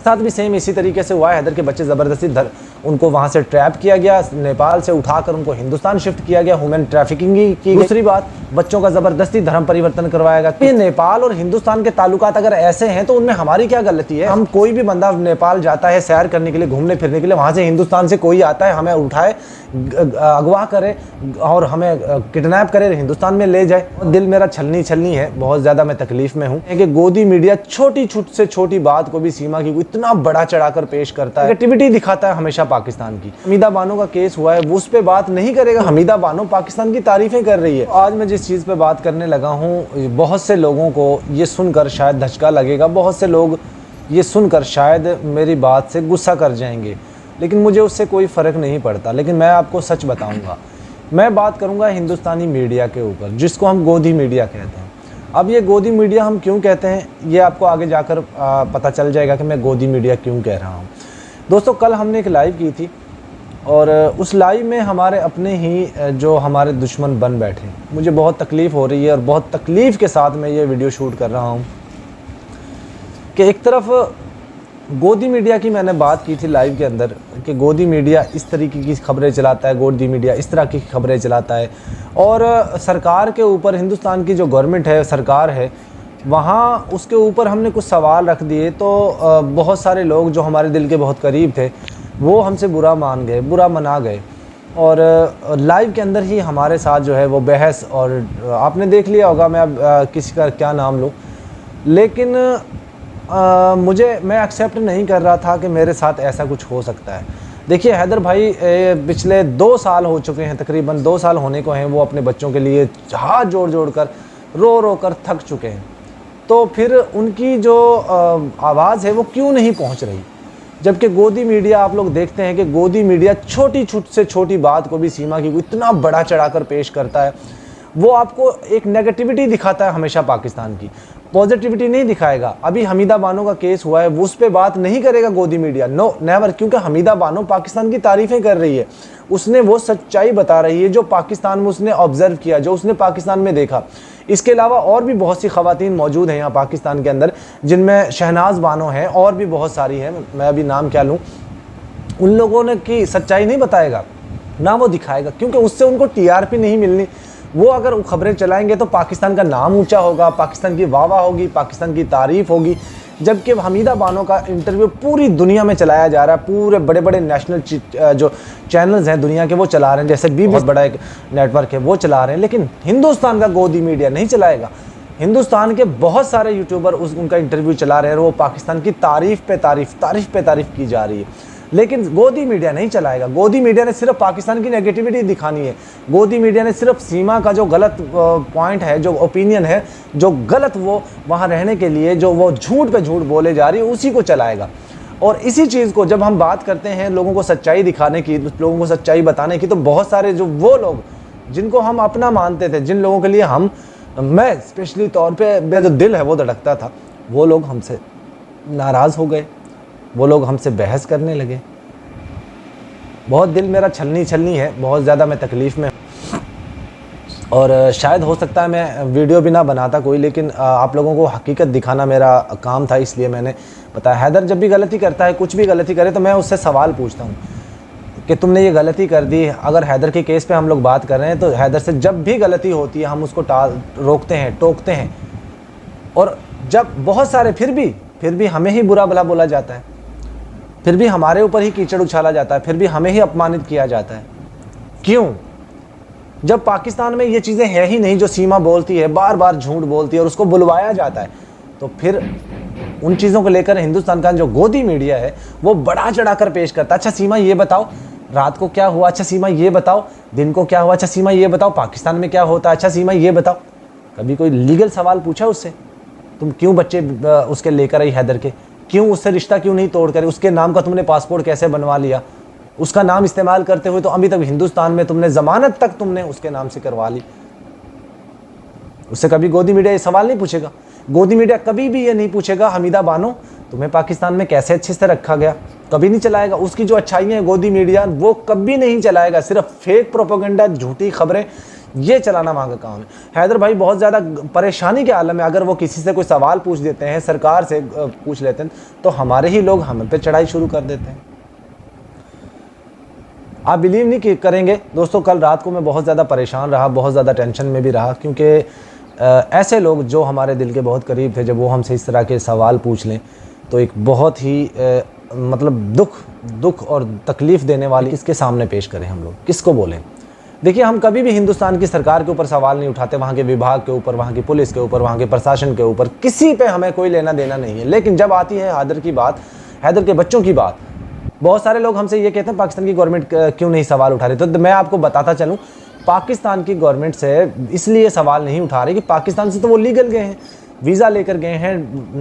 साथ भी सेम इसी तरीके से हुआ है। हैदर के बच्चे ज़बरदस्ती उनको वहाँ से ट्रैप किया गया, नेपाल से उठाकर उनको हिंदुस्तान शिफ्ट किया गया, ह्यूमन ट्रैफिकिंग की। दूसरी बात, बच्चों का ज़बरदस्ती धर्म परिवर्तन करवाया गया। ये नेपाल और हिंदुस्तान के ताल्लुकात अगर ऐसे हैं तो उनमें हमारी क्या गलती है? हम कोई भी बंदा नेपाल जाता है सैर करने के लिए, घूमने फिरने के लिए, वहाँ से हिंदुस्तान से कोई आता है, हमें उठाए, अगवा करे और हमें किडनैप करे, हिंदुस्तान में ले जाए। दिल मेरा छलनी है, बहुत ज़्यादा मैं तकलीफ में हूँ कि गोदी मीडिया छोटी से छोटी बात को भी सीमा की इतना बड़ा चढ़ाकर पेश करता है, नेगेटिविटी दिखाता है हमेशा पाकिस्तान की। हमीदा बानो का केस हुआ है, वो उस पर बात नहीं करेगा। हमीदा बानो पाकिस्तान की तारीफें कर रही है। आज मैं जिस चीज़ पे बात करने लगा हूँ, बहुत से लोगों को ये सुनकर शायद धचका लगेगा, बहुत से लोग ये सुनकर शायद मेरी बात से गुस्सा कर जाएंगे, लेकिन मुझे उससे कोई फ़र्क नहीं पड़ता। लेकिन मैं आपको सच बताऊंगा, मैं बात करूंगा हिंदुस्तानी मीडिया के ऊपर, जिसको हम गोदी मीडिया कहते हैं। अब ये गोदी मीडिया हम क्यों कहते हैं, ये आपको आगे जाकर पता चल जाएगा कि मैं गोदी मीडिया क्यों कह रहा हूँ। दोस्तों, कल हमने एक लाइव की थी और उस लाइव में हमारे अपने ही जो हमारे दुश्मन बन बैठे। मुझे बहुत तकलीफ़ हो रही है और बहुत तकलीफ़ के साथ मैं ये वीडियो शूट कर रहा हूँ कि एक तरफ गोदी मीडिया की मैंने बात की थी लाइव के अंदर कि गोदी मीडिया इस तरीके की खबरें चलाता है, गोदी मीडिया इस तरह की खबरें चलाता है, और सरकार के ऊपर, हिंदुस्तान की जो गवर्नमेंट है, सरकार है, वहाँ उसके ऊपर हमने कुछ सवाल रख दिए तो बहुत सारे लोग जो हमारे दिल के बहुत करीब थे वो हमसे बुरा मान गए, बुरा मना गए। और लाइव के अंदर ही हमारे साथ जो है वो बहस, और आपने देख लिया होगा, मैं अब किसी का क्या नाम लूँ, लेकिन मैं एक्सेप्ट नहीं कर रहा था कि मेरे साथ ऐसा कुछ हो सकता है। देखिए, हैदर भाई पिछले 2 साल हो चुके हैं, तकरीबन 2 साल होने को हैं, वो अपने बच्चों के लिए हाथ जोड़ कर रो कर थक चुके हैं। तो फिर उनकी जो आवाज़ है वो क्यों नहीं पहुंच रही? जबकि गोदी मीडिया, आप लोग देखते हैं कि गोदी मीडिया छोटी से छोटी बात को भी सीमा की इतना बड़ा चढ़ाकर पेश करता है। वो आपको एक नेगेटिविटी दिखाता है हमेशा पाकिस्तान की, पॉजिटिविटी नहीं दिखाएगा। अभी हमीदा बानो का केस हुआ है, वो उस पर बात नहीं करेगा गोदी मीडिया, नो नेवर, क्योंकि हमीदा बानो पाकिस्तान की तारीफ़ें कर रही है। उसने वो सच्चाई बता रही है जो पाकिस्तान में उसने ऑब्जर्व किया, जो उसने पाकिस्तान में देखा। इसके अलावा और भी बहुत सी ख़वातीन मौजूद हैं यहाँ पाकिस्तान के अंदर, जिनमें शहनाज बानो हैं और भी बहुत सारी हैं, मैं अभी नाम क्या लूँ। उन लोगों ने की सच्चाई नहीं बताएगा, ना वो दिखाएगा, क्योंकि उससे उनको TRP नहीं मिलनी। वो अगर खबरें चलाएंगे तो पाकिस्तान का नाम ऊंचा होगा, पाकिस्तान की वाह होगी, पाकिस्तान की तारीफ़ होगी। जबकि हमीदा बानो का इंटरव्यू पूरी दुनिया में चलाया जा रहा है, पूरे बड़े बड़े नेशनल जो चैनल्स हैं दुनिया के वो चला रहे हैं, जैसे BBC बड़ा एक नेटवर्क है वो चला रहे हैं, लेकिन हिंदुस्तान का गोदी मीडिया नहीं चलाएगा। हिंदुस्तान के बहुत सारे यूट्यूबर उनका इंटरव्यू चला रहे हैं और वो पाकिस्तान की तारीफ़ पे तारीफ़ की जा रही है, लेकिन गोदी मीडिया नहीं चलाएगा। गोदी मीडिया ने सिर्फ पाकिस्तान की नेगेटिविटी दिखानी है। गोदी मीडिया ने सिर्फ सीमा का जो गलत पॉइंट है, जो ओपिनियन है, जो गलत वो वहाँ रहने के लिए जो वो झूठ पे झूठ बोले जा रही है, उसी को चलाएगा। और इसी चीज़ को जब हम बात करते हैं लोगों को सच्चाई दिखाने की, लोगों को सच्चाई बताने की, तो बहुत सारे जो वो लोग जिनको हम अपना मानते थे, जिन लोगों के लिए मैं स्पेशली तौर पर मेरा जो दिल है वो धड़कता था, वो लोग हमसे नाराज़ हो गए, वो लोग हमसे बहस करने लगे। बहुत दिल मेरा छलनी है, बहुत ज़्यादा मैं तकलीफ़ में, और शायद हो सकता है मैं वीडियो भी ना बनाता कोई, लेकिन आप लोगों को हकीकत दिखाना मेरा काम था, इसलिए मैंने बताया। हैदर जब भी गलती करता है, कुछ भी गलती करे, तो मैं उससे सवाल पूछता हूँ कि तुमने ये गलती कर दी। अगर हैदर के केस पे हम लोग बात कर रहे हैं तो हैदर से जब भी गलती होती है हम उसको रोकते हैं, टोकते हैं, और जब बहुत सारे फिर भी हमें ही बुरा भला बोला जाता है, फिर भी हमारे ऊपर ही कीचड़ उछाला जाता है, फिर भी हमें ही अपमानित किया जाता है। क्यों? जब पाकिस्तान में ये चीज़ें हैं ही नहीं जो सीमा बोलती है, बार बार झूठ बोलती है और उसको बुलवाया जाता है, तो फिर उन चीज़ों को लेकर हिंदुस्तान का जो गोदी मीडिया है वो बड़ा चढ़ाकर पेश करता है। अच्छा सीमा ये बताओ रात को क्या हुआ, अच्छा सीमा ये बताओ दिन को क्या हुआ, अच्छा सीमा ये बताओ पाकिस्तान में क्या होता है, अच्छा सीमा ये बताओ। कभी कोई लीगल सवाल पूछा उससे? तुम क्यों बच्चे उसके लेकर आई हैदर के? क्यों उससे रिश्ता क्यों नहीं तोड़ कर? उसके नाम का तुमने पासपोर्ट कैसे बनवा लिया? उसका नाम इस्तेमाल करते हुए तो अभी तक हिंदुस्तान में तुमने ज़मानत तक तुमने उसके नाम से करवा ली। उससे कभी गोदी मीडिया ये सवाल नहीं पूछेगा। गोदी मीडिया कभी भी ये नहीं पूछेगा हमीदा बानो तुम्हें पाकिस्तान में कैसे अच्छे से रखा गया, कभी नहीं चलाएगा। उसकी जो अच्छाइयाँ हैं गोदी मीडिया वो कभी नहीं चलाएगा। सिर्फ फेक प्रोपेगेंडा, झूठी खबरें ये चलाना वहाँ का काम है। हैदर भाई बहुत ज़्यादा परेशानी के आलम में, अगर वो किसी से कोई सवाल पूछ देते हैं, सरकार से पूछ लेते हैं, तो हमारे ही लोग हम पे चढ़ाई शुरू कर देते हैं। आप बिलीव नहीं करेंगे दोस्तों, कल रात को मैं बहुत ज़्यादा परेशान रहा, बहुत ज़्यादा टेंशन में भी रहा, क्योंकि ऐसे लोग जो हमारे दिल के बहुत करीब थे, जब वो हमसे इस तरह के सवाल पूछ लें तो एक बहुत ही मतलब दुख और तकलीफ़ देने वाली, किसके सामने पेश करें हम लोग, किसको बोलें। देखिए, हम कभी भी हिंदुस्तान की सरकार के ऊपर सवाल नहीं उठाते, वहाँ के विभाग के ऊपर, वहाँ की पुलिस के ऊपर, वहाँ के प्रशासन के ऊपर, किसी पे हमें कोई लेना देना नहीं है। लेकिन जब आती है हैदर की बात, हैदर के बच्चों की बात, बहुत सारे लोग हमसे ये कहते हैं पाकिस्तान की गवर्नमेंट क्यों नहीं सवाल उठा रही। तो मैं आपको बताता चलूँ, पाकिस्तान की गवर्नमेंट से इसलिए सवाल नहीं उठा रही कि पाकिस्तान से तो वो लीगल गए हैं, वीज़ा लेकर गए हैं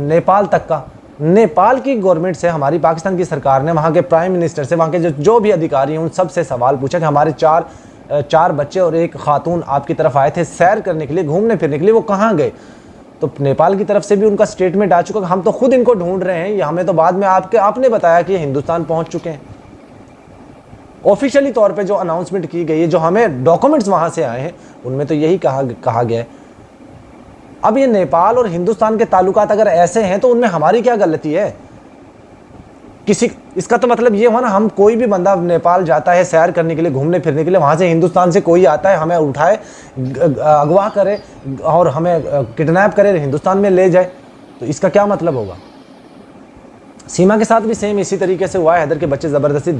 नेपाल तक का। नेपाल की गवर्नमेंट से हमारी पाकिस्तान की सरकार ने, वहाँ के प्राइम मिनिस्टर से, वहाँ के जो भी अधिकारी हैं, उन सब से सवाल पूछा कि हमारे चार बच्चे और एक खातून आपकी तरफ आए थे सैर करने के लिए, घूमने फिरने के लिए, वो कहाँ गए। तो नेपाल की तरफ से भी उनका स्टेटमेंट आ चुका कि हम तो खुद इनको ढूंढ रहे हैं, हमें तो बाद में आपने बताया कि हिंदुस्तान पहुंच चुके हैं। ऑफिशियली तौर पे जो अनाउंसमेंट की गई है, जो हमें डॉक्यूमेंट्स वहां से आए हैं, उनमें तो यही कहा गया है। अब ये नेपाल और हिंदुस्तान के ताल्लुकात अगर ऐसे हैं तो उनमें हमारी क्या गलती है। इसका तो मतलब ये हुआ ना, हम कोई भी बंदा नेपाल जाता है सैर करने के लिए, घूमने फिरने के लिए, वहाँ से हिंदुस्तान से कोई आता है, हमें उठाए, अगवा करे और हमें किडनैप करे, हिंदुस्तान में ले जाए, तो इसका क्या मतलब होगा। सीमा के साथ भी सेम इसी तरीके से हुआ है। हैदर के बच्चे ज़बरदस्ती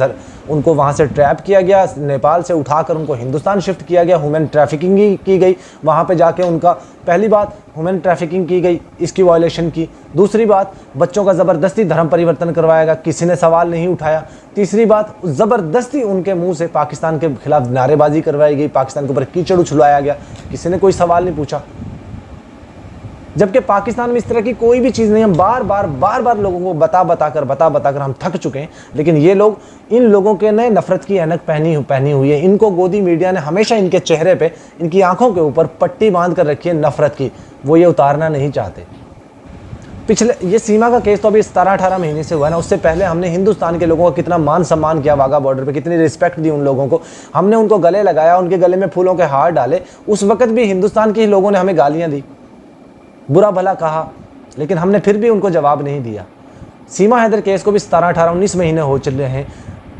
उनको वहाँ से ट्रैप किया गया, नेपाल से उठाकर उनको हिंदुस्तान शिफ्ट किया गया, ह्यूमन ट्रैफिकिंग की गई, वहाँ पे जाके उनका, पहली बात ह्यूमन ट्रैफिकिंग की गई, इसकी वायलेशन की। दूसरी बात, बच्चों का ज़बरदस्ती धर्म परिवर्तन करवाया गया, किसी ने सवाल नहीं उठाया। तीसरी बात, ज़बरदस्ती उनके मुँह से पाकिस्तान के खिलाफ नारेबाजी करवाई गई, पाकिस्तान के ऊपर कीचड़ उछलवाया गया, किसी ने कोई सवाल नहीं पूछा। जबकि पाकिस्तान में इस तरह की कोई भी चीज़ नहीं। हम बार बार लोगों को बता कर हम थक चुके हैं। लेकिन ये लोग, इन लोगों के नए नफरत की ऐनक पहनी हुई है। इनको गोदी मीडिया ने हमेशा इनके चेहरे पे, इनकी आंखों के ऊपर पट्टी बांध कर रखी है नफरत की, वो ये उतारना नहीं चाहते। पिछले ये सीमा का केस तो अभी 17-18 महीने से हुआ है ना, उससे पहले हमने हिंदुस्तान के लोगों का कितना मान सम्मान किया, वाघा बॉर्डर पे कितनी रिस्पेक्ट दी उन लोगों को, हमने उनको गले लगाया, उनके गले में फूलों के हार डाले। उस वक्त भी हिंदुस्तान के लोगों ने हमें गालियाँ दी, बुरा भला कहा, लेकिन हमने फिर भी उनको जवाब नहीं दिया। सीमा हैदर केस को भी 17-18-19 महीने हो चले हैं।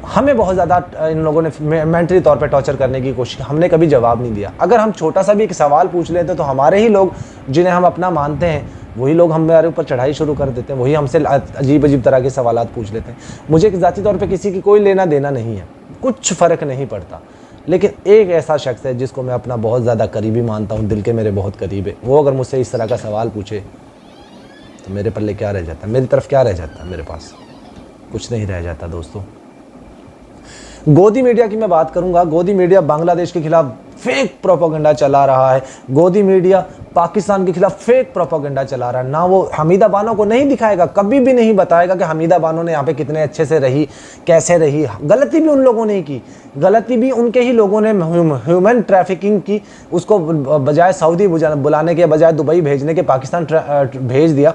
हमें बहुत ज़्यादा इन लोगों ने मेंटली तौर पे टॉर्चर करने की कोशिश, हमने कभी जवाब नहीं दिया। अगर हम छोटा सा भी एक सवाल पूछ लेते तो हमारे ही लोग, जिन्हें हम अपना मानते हैं, वही लोग हमारे ऊपर चढ़ाई शुरू कर देते हैं, वही हमसे अजीब तरह के सवाल पूछ लेते हैं। मुझे ज़ाती तौर पर किसी की कोई लेना देना नहीं है, कुछ फ़र्क नहीं पड़ता। लेकिन एक ऐसा शख्स है जिसको मैं अपना बहुत ज़्यादा करीबी मानता हूँ, दिल के मेरे बहुत करीब है, वो अगर मुझसे इस तरह का सवाल पूछे तो मेरे पल्ले क्या रह जाता, मेरी तरफ क्या रह जाता, मेरे पास कुछ नहीं रह जाता। दोस्तों, गोदी मीडिया की मैं बात करूंगा। गोदी मीडिया बांग्लादेश के खिलाफ फेक प्रोपेगेंडा चला रहा है, गोदी मीडिया पाकिस्तान के खिलाफ फेक प्रोपेगेंडा चला रहा है। ना वो हमीदा बानो को नहीं दिखाएगा, कभी भी नहीं बताएगा कि हमीदा बानो ने यहाँ पे कितने अच्छे से रही, कैसे रही। गलती भी उन लोगों ने की, गलती भी उनके ही लोगों ने ह्यूमन ट्रैफिकिंग की। उसको बजाय सऊदी बुलाने के बजाय दुबई भेजने के पाकिस्तान भेज दिया।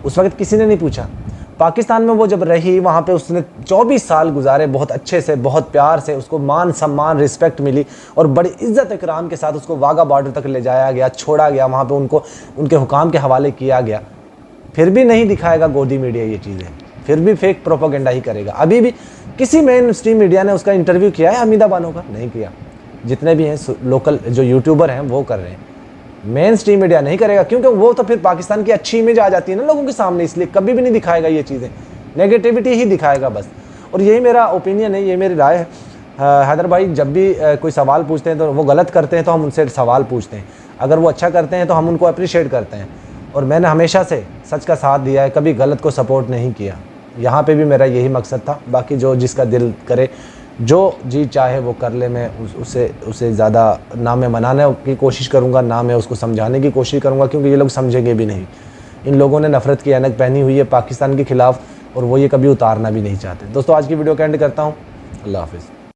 उस वक्त किसी ने नहीं पूछा। पाकिस्तान में वो जब रही, वहाँ पे उसने 24 साल गुजारे, बहुत अच्छे से, बहुत प्यार से, उसको मान सम्मान रिस्पेक्ट मिली और बड़ी इज्जत इकराम के साथ उसको वाघा बॉर्डर तक ले जाया गया, छोड़ा गया, वहाँ पे उनको उनके हुकाम के हवाले किया गया। फिर भी नहीं दिखाएगा गोदी मीडिया ये चीज़ें, फिर भी फेक प्रोपेगेंडा ही करेगा। अभी भी किसी मेन स्ट्रीम मीडिया ने उसका इंटरव्यू किया है हमीदा बानो का? नहीं किया। जितने भी हैं लोकल जो यूट्यूबर हैं वो कर रहे हैं, मेन स्ट्रीम मीडिया नहीं करेगा, क्योंकि वो तो फिर पाकिस्तान की अच्छी इमेज आ जाती है ना लोगों के सामने, इसलिए कभी भी नहीं दिखाएगा ये चीज़ें, नेगेटिविटी ही दिखाएगा बस। और यही मेरा ओपिनियन है, ये मेरी राय है। हैदर भाई जब भी कोई सवाल पूछते हैं तो वो गलत करते हैं तो हम उनसे सवाल पूछते हैं, अगर वो अच्छा करते हैं तो हम उनको अप्रिशिएट करते हैं। और मैंने हमेशा से सच का साथ दिया है, कभी गलत को सपोर्ट नहीं किया। यहाँ पे भी मेरा यही मकसद था। बाकी जो जिसका दिल करे, जो जी चाहे वो कर ले। मैं उसे ज़्यादा ना मैं मनाने की कोशिश करूँगा, ना मैं उसको समझाने की कोशिश करूँगा, क्योंकि ये लोग समझेंगे भी नहीं। इन लोगों ने नफ़रत की ऐनक पहनी हुई है पाकिस्तान के ख़िलाफ़ और वो ये कभी उतारना भी नहीं चाहते। दोस्तों, आज की वीडियो का एंड करता हूँ। अल्लाह हाफ़िज़।